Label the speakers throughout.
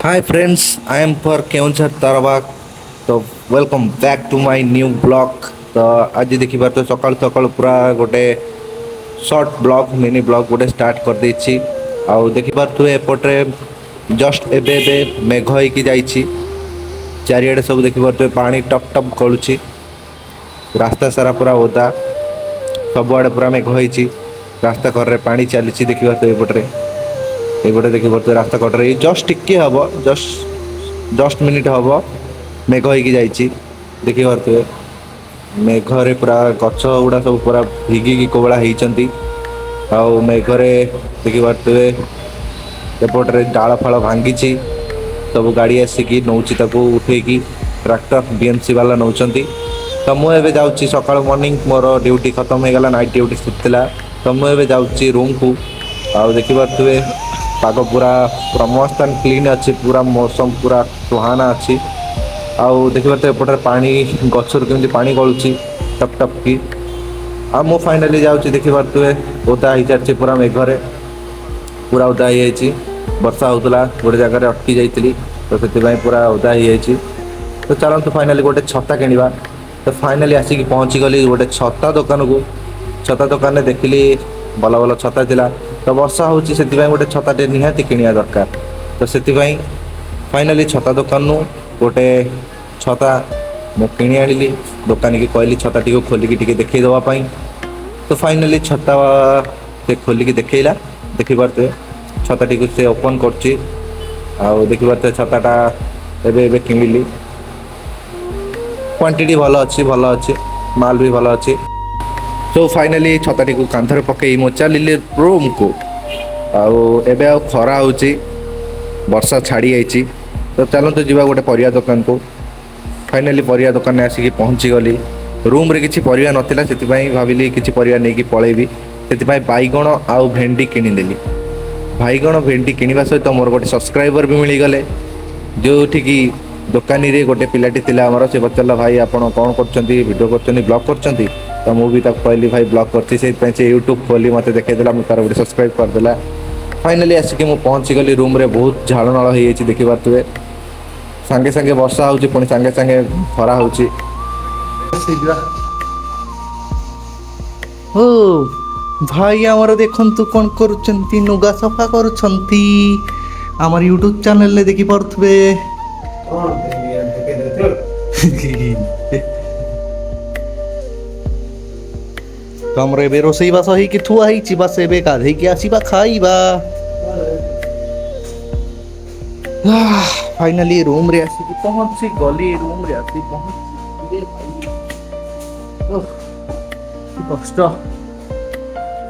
Speaker 1: Hi friends, I am for Keonchhar Tarabak. तो welcome back to my new blog. तो आज देखिए तो सकाल सकाल पूरा गोटे शॉर्ट ब्लॉग मिनी ब्लॉग गोटे स्टार्ट कर देछि। आउ देखि पारथुए एपटे जस्ट एबे एबे मेघ होइकी जाइछि। चारिआडे सब देखि पारथुए पानी टप टप गळुछि। रास्ता सारा पूरा ओदा, सबआडे पूरा मेघ होइछि। रास्ता करे पानी चलीछि देखि पारथुए एपटे। एपटे देखि पारथुए रास्ता कटरे जस्ट टिके हबो, जस्ट मिनिट हबो मेघ होइकी जाइछि। देखि पारथुए मेघरे पूरा गछ गुड़ा सब पूरा भिगिकी कोबळा ହେଇଛନ୍ତି। ଆଉ मेघरे देखि पारथुए एपटे डाଳ ଫାଳ ଭାଙ୍ଗିଛି। ସବୁ ଗାଡ଼ି ଆସିକି ନଉଛି ତାକୁ ଉଠେଇକି। ट्रैक्टर बीएमसी वाला नौचंती। तो मु एबे जाउची सकाळ मॉर्निंग मोर ड्यूटी खत्म हो गला, नाइट ड्यूटी थिला। तो मु एबे जाउची रूम को। आउ देखि पारथुए पाग पूरा पूरा मस्त एंड क्लीन अच्छी, पूरा मौसम पूरा सुहाना अच्छी। आउ देखि पारथुए एपटे पानी गछर केमती पानी गळुची टप टप की। आ मु फाइनली जाउची देखि पारथुए ओदा ही जाची पूरा मेघरे पूरा ओदा ही जाइची। वर्षा होतला गोटे जगह अटकी जाइतली, तो से पूरा ओदा ही जाइची। तो चलतु फाइनाली गोटे छता किणवा। तो फाइनाली आसिक पहुँची गली गोटे छता दुकान को। छता दुकान में देखिली भल भल छता थिला। तो वर्षा होची से गोटे छताटे निहाती किणवा दरकार। तो से फाइनाली छता दुकान गोटे छता मु किणी आनिली। दुकानी की कहली छता टी खोलिकी टिके देखई देवाई। तो फाइनाली छता से खोलिकी देखला। देखि पारथुए छता टी से ओपन करछि। आउ देखि पारथुए छताटा एबे एबे किणिली। क्वांटिटी भल अच्छी, भल अच्छी माल भी भल अच्छी। सो फाइनाली छताटी को कांधरे पकई मु चलिली रूम को। आउ एबे आ खरा होची, वर्षा छाड़ी जाइछि। तो चलतु जीवा गोटे परिया दुकान को। फाइनाली परिया दुकान में आसिक पहुँची गली। रूम रे किछि परिया नथिला, सेतिपई भाबिली किछि परिया नेकी पळेबी। सेतिपई बाइगण आउ भेंडी किनिदेली। बाइगण भेंडी किनिबा सहित मोर गोटे सब्सक्राइबर भी मिली गले। जो ठिकी दुकानी रे गोटे पिलाटी थिला हमर, से पचला भाई आपण कोन करछंती, वीडियो करछंती, ब्लॉग करछंती। तो मु भी ताक कहली भाई ब्लॉग करछि, से पई से यूट्यूब खोली मते देखै देला, मु तार गोटे सब्सक्राइब कर देला। फाइनली आसिक मु पहुंची गली रूम रे। बहुत झाड़ नळ होई जाइछि देखि पारथुए। संगे संगे वर्षा होउछि, पुणी संगे संगे खरा होउछि। ओ भाई हमर देखंतु कोन करूछंती, नुगा सफा करूछंती। हमर यूट्यूब चैनल ले देखि पारथुए। तमरे बे रोसई बास ही कि थुआ ही बस एबे गाधई के आसीबा खाईबा। फाइनली रूम रे आसी पहुंची गली। रूम रे आसी पहुंची कष्ट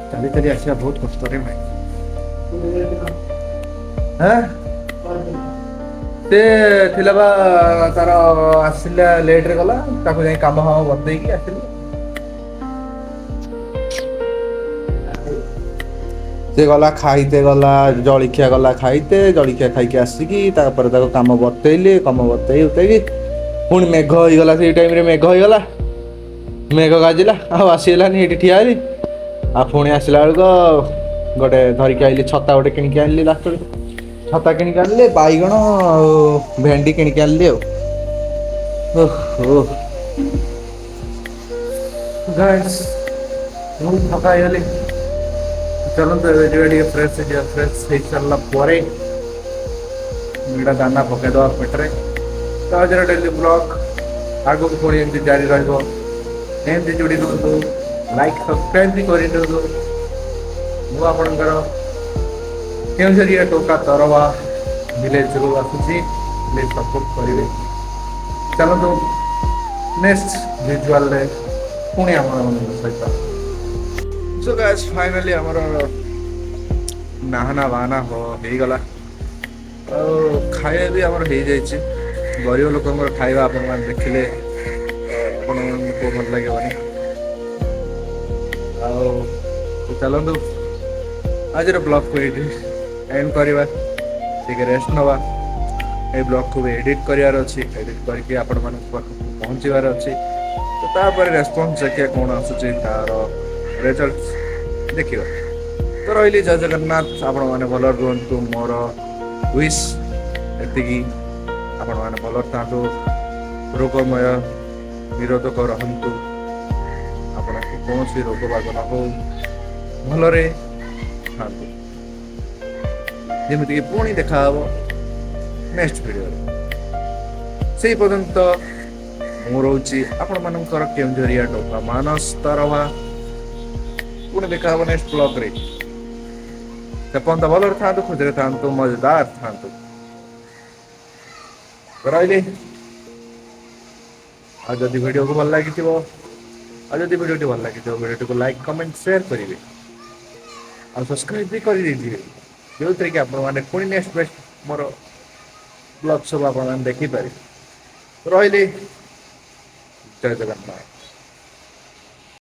Speaker 1: चली चली आसिया, बहुत कष्ट रे भाई। हैं से थिला बा तार आसिला लेट रे गला, ताको जाई काम हा बंदेई की आसिली। से गला खाइते, गला जलिखिया गला खाइते, जलिखिया खाइके आसिकी तापर ताको काम बतैले। काम बतै उतैकी पुणी मेघ होई गला। से टाइम रे मेघ होई गला, मेघ गाजिला आ आसीलानी एठी ठिया आली। आ पुणी आसिला बेलको गोटे धरिके आइली छता, गोटे किणिके आनिली। लास्ट रे छता किणिके आनिले, बाइगण भेंडी किणिके आनिली। ओहो गाइस मु थका गली। चलते फ्रेश फ्रेश हो सारा पर दाना पकईद पेटे। तो आज डेली ब्लॉग आग को पुणी एमती जारी रही जोड़ी दिखाँ, लाइक सब्सक्राइब भी कर केउझरिया टोका तरवा विलेज रू आसूसी, प्लीज सपोर्ट करेंगे। चलते नेक्स्ट विजुअल पुणी आम सहित। सो गाइस फाइनली हमर नहाना बाहाना हो गला। खाଇବା भी हमर हो जाइए। गरीब लोक खाଇବା आपण मैंने देखिले आपको भल लगे। चलतु आज ब्लॉग को एंड करवा, रेस्ट नवा। ये ब्लॉग को भी एडिट करार अच्छी, एडिट करके आपण मान पहुँचवार अच्छी। तो तापर रेस्पॉन्स देखिए कौन आसूची, तार रिजल्ट देखिए। तो रही जय जगन्नाथ, आपण मैंने भल रुहतु। मोर विश ଯେମିତିକି ଆପଣମାନେ ଭଲରେ ଥାଆନ୍ତୁ, ରୋଗମୟ ନିରୋଧକ ରହନ୍ତୁ, ଆପଣଙ୍କୁ କୌଣସି ରୋଗ ବାଗ ନ ହଉ, ଭଲରେ ଥାଆନ୍ତୁ। ଯେମିତିକି ପୁଣି ଦେଖାହବ ନେକ୍ସଟ ଭିଡ଼ିଓରେ। ସେଇ ପର୍ଯ୍ୟନ୍ତ ମୁଁ ରହୁଛି ଆପଣମାନଙ୍କର କେଉଁଝରିଆ ଟୋକା ମାନସ ତରଭା। ପୁଣି ଦେଖା ହବ ନେକ୍ସଟ ବ୍ଲଗରେ। ସେ ପର୍ଯ୍ୟନ୍ତ ଭଲରେ ଥାଆନ୍ତୁ, ଖୁସିରେ ଥାଆନ୍ତୁ, ମଜାଦାର ଥାଆନ୍ତୁ। ରହିଲି। ଆଉ ଯଦି ଭିଡ଼ିଓକୁ ଭଲ ଲାଗିଥିବ, ଆଉ ଯଦି ଭିଡ଼ିଓଟି ଭଲ ଲାଗିଥିବ, ଭିଡ଼ିଓଟିକୁ ଲାଇକ୍ କମେଣ୍ଟ ସେୟାର କରିବେ। ଆଉ ସବସ୍କ୍ରାଇବ ବି କରିଦେଇଥିବେ, ଯେଉଁଥିରେ କି ଆପଣମାନେ ପୁଣି ନେକ୍ସଟ ମୋର ବ୍ଲଗ ସବୁ ଆପଣମାନେ ଦେଖିପାରିବେ। ରହିଲି, ଜୟ ଜଗନ୍ନାଥ।